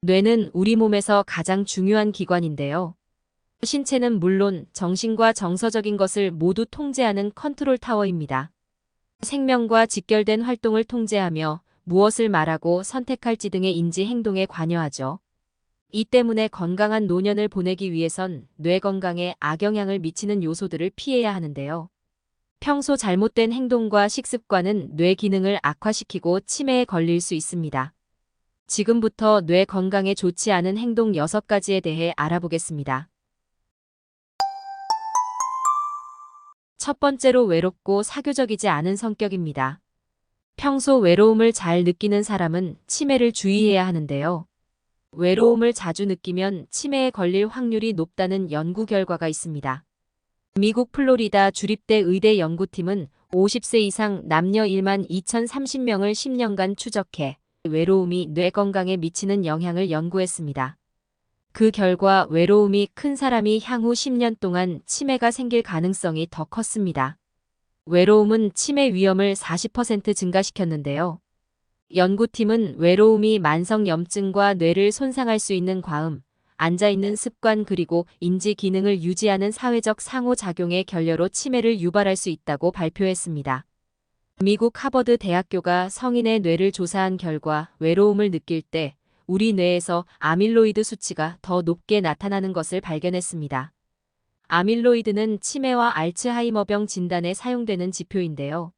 뇌는 우리 몸에서 가장 중요한 기관인데요. 신체는 물론 정신과 정서적인 것을 모두 통제하는 컨트롤 타워입니다. 생명과 직결된 활동을 통제하며 무엇을 말하고 선택할지 등의 인지 행동에 관여하죠. 이 때문에 건강한 노년을 보내기 위해선 뇌 건강에 악영향을 미치는 요소들을 피해야 하는데요. 평소 잘못된 행동과 식습관은 뇌 기능을 악화시키고 치매에 걸릴 수 있습니다. 지금부터 뇌 건강에 좋지 않은 행동 6가지에 대해 알아보겠습니다. 첫 번째로 외롭고 사교적이지 않은 성격입니다. 평소 외로움을 잘 느끼는 사람은 치매를 주의해야 하는데요. 외로움을 자주 느끼면 치매에 걸릴 확률이 높다는 연구 결과가 있습니다. 미국 플로리다 주립대 의대 연구팀은 50세 이상 남녀 1만 2,030명을 10년간 추적해 외로움이 뇌 건강에 미치는 영향을 연구했습니다. 그 결과 외로움이 큰 사람이 향후 10년 동안 치매가 생길 가능성이 더 컸습니다. 외로움은 치매 위험을 40% 증가시켰는데요. 연구팀은 외로움이 만성염증과 뇌를 손상할 수 있는 과음, 앉아있는 습관 그리고 인지 기능을 유지하는 사회적 상호작용의 결여로 치매를 유발할 수 있다고 발표했습니다. 미국 하버드 대학교가 성인의 뇌를 조사한 결과 외로움을 느낄 때 우리 뇌에서 아밀로이드 수치가 더 높게 나타나는 것을 발견했습니다. 아밀로이드는 치매와 알츠하이머병 진단에 사용되는 지표인데요.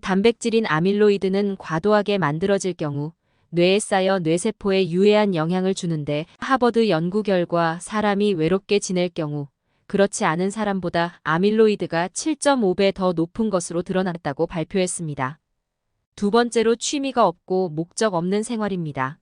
단백질인 아밀로이드는 과도하게 만들어질 경우 뇌에 쌓여 뇌세포에 유해한 영향을 주는데 하버드 연구 결과 사람이 외롭게 지낼 경우 그렇지 않은 사람보다 아밀로이드가 7.5배 더 높은 것으로 드러났다고 발표했습니다. 두 번째로 취미가 없고 목적 없는 생활입니다.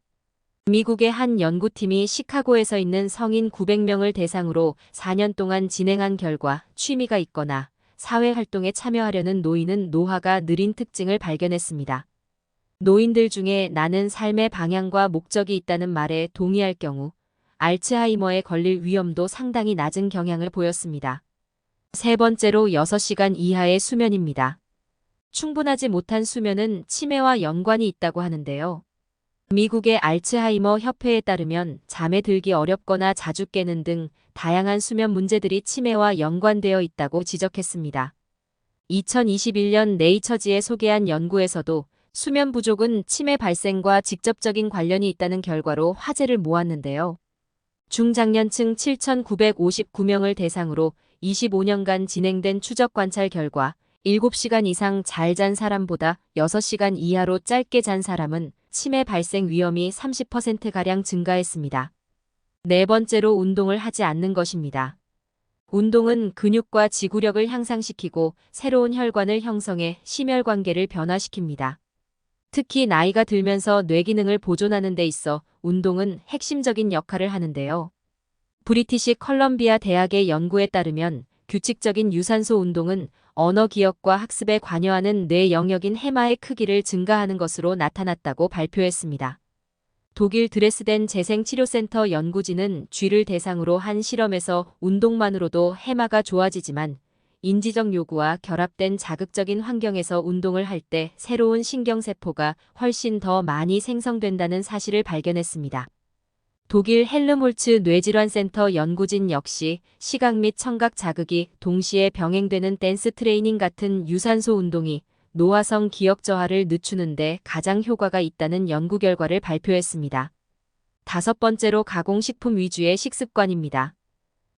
미국의 한 연구팀이 시카고에서 있는 성인 900명을 대상으로 4년 동안 진행한 결과 취미가 있거나 사회활동에 참여하려는 노인은 노화가 느린 특징을 발견했습니다. 노인들 중에 나는 삶의 방향과 목적이 있다는 말에 동의할 경우 알츠하이머에 걸릴 위험도 상당히 낮은 경향을 보였습니다. 세 번째로 6시간 이하의 수면입니다. 충분하지 못한 수면은 치매와 연관이 있다고 하는데요. 미국의 알츠하이머 협회에 따르면 잠에 들기 어렵거나 자주 깨는 등 다양한 수면 문제들이 치매와 연관되어 있다고 지적했습니다. 2021년 네이처지에 소개한 연구에서도 수면 부족은 치매 발생과 직접적인 관련이 있다는 결과로 화제를 모았는데요. 중장년층 7,959명을 대상으로 25년간 진행된 추적 관찰 결과 7시간 이상 잘 잔 사람보다 6시간 이하로 짧게 잔 사람은 치매 발생 위험이 30%가량 증가했습니다. 네 번째로 운동을 하지 않는 것입니다. 운동은 근육과 지구력을 향상시키고 새로운 혈관을 형성해 심혈관계를 변화시킵니다. 특히 나이가 들면서 뇌 기능을 보존하는 데 있어 운동은 핵심적인 역할을 하는데요. 브리티시 컬럼비아 대학의 연구에 따르면 규칙적인 유산소 운동은 언어 기억과 학습에 관여하는 뇌 영역인 해마의 크기를 증가하는 것으로 나타났다고 발표했습니다. 독일 드레스덴 재생치료센터 연구진은 쥐를 대상으로 한 실험에서 운동만으로도 해마가 좋아지지만 인지적 요구와 결합된 자극적인 환경에서 운동을 할 때 새로운 신경세포가 훨씬 더 많이 생성된다는 사실을 발견했습니다. 독일 헬름홀츠 뇌질환센터 연구진 역시 시각 및 청각 자극이 동시에 병행되는 댄스 트레이닝 같은 유산소 운동이 노화성 기억 저하를 늦추는 데 가장 효과가 있다는 연구 결과를 발표했습니다. 다섯 번째로 가공식품 위주의 식습관입니다.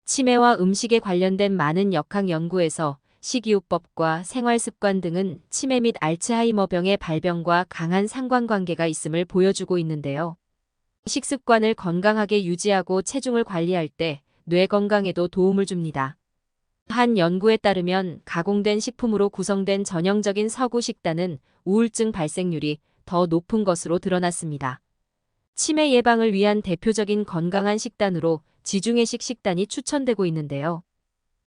치매와 음식에 관련된 많은 역학 연구에서 식이요법과 생활습관 등은 치매 및 알츠하이머병의 발병과 강한 상관관계가 있음을 보여주고 있는데요. 식습관을 건강하게 유지하고 체중을 관리할 때 뇌 건강에도 도움을 줍니다. 한 연구에 따르면 가공된 식품으로 구성된 전형적인 서구 식단은 우울증 발생률이 더 높은 것으로 드러났습니다. 치매 예방을 위한 대표적인 건강한 식단으로 지중해식 식단이 추천되고 있는데요.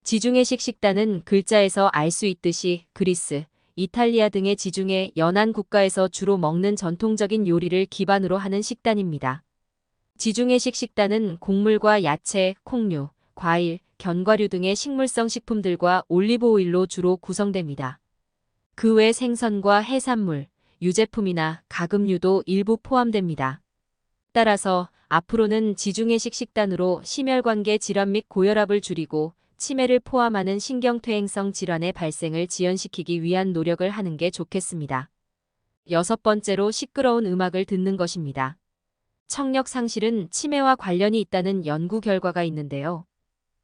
지중해식 식단은 글자에서 알 수 있듯이 그리스, 이탈리아 등의 지중해 연안 국가에서 주로 먹는 전통적인 요리를 기반으로 하는 식단입니다. 지중해식 식단은 곡물과 야채, 콩류, 과일, 견과류 등의 식물성 식품들과 올리브 오일로 주로 구성됩니다. 그 외 생선과 해산물, 유제품이나 가금류도 일부 포함됩니다. 따라서 앞으로는 지중해식 식단으로 심혈관계 질환 및 고혈압을 줄이고 치매를 포함하는 신경퇴행성 질환의 발생을 지연시키기 위한 노력을 하는 게 좋겠습니다. 여섯 번째로 시끄러운 음악을 듣는 것입니다. 청력 상실은 치매와 관련이 있다는 연구 결과가 있는데요.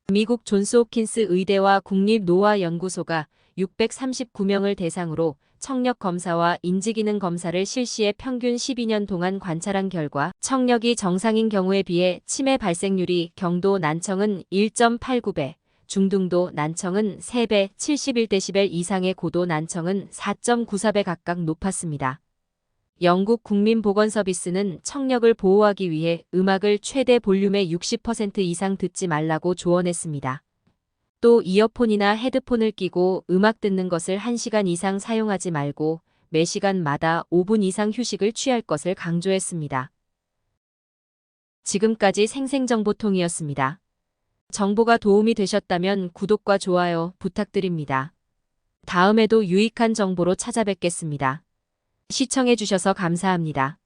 미국 존스 홉킨스 의대와 국립노화연구소가 639명을 대상으로 청력 검사와 인지기능 검사를 실시해 평균 12년 동안 관찰한 결과 청력이 정상인 경우에 비해 치매 발생률이 경도 난청은 1.89배, 중등도 난청은 3배, 71데시벨 이상의 고도 난청은 4.94배 각각 높았습니다. 영국 국민보건서비스는 청력을 보호하기 위해 음악을 최대 볼륨의 60% 이상 듣지 말라고 조언했습니다. 또 이어폰이나 헤드폰을 끼고 음악 듣는 것을 1시간 이상 사용하지 말고 매 시간마다 5분 이상 휴식을 취할 것을 강조했습니다. 지금까지 생생정보통이었습니다. 정보가 도움이 되셨다면 구독과 좋아요 부탁드립니다. 다음에도 유익한 정보로 찾아뵙겠습니다. 시청해주셔서 감사합니다.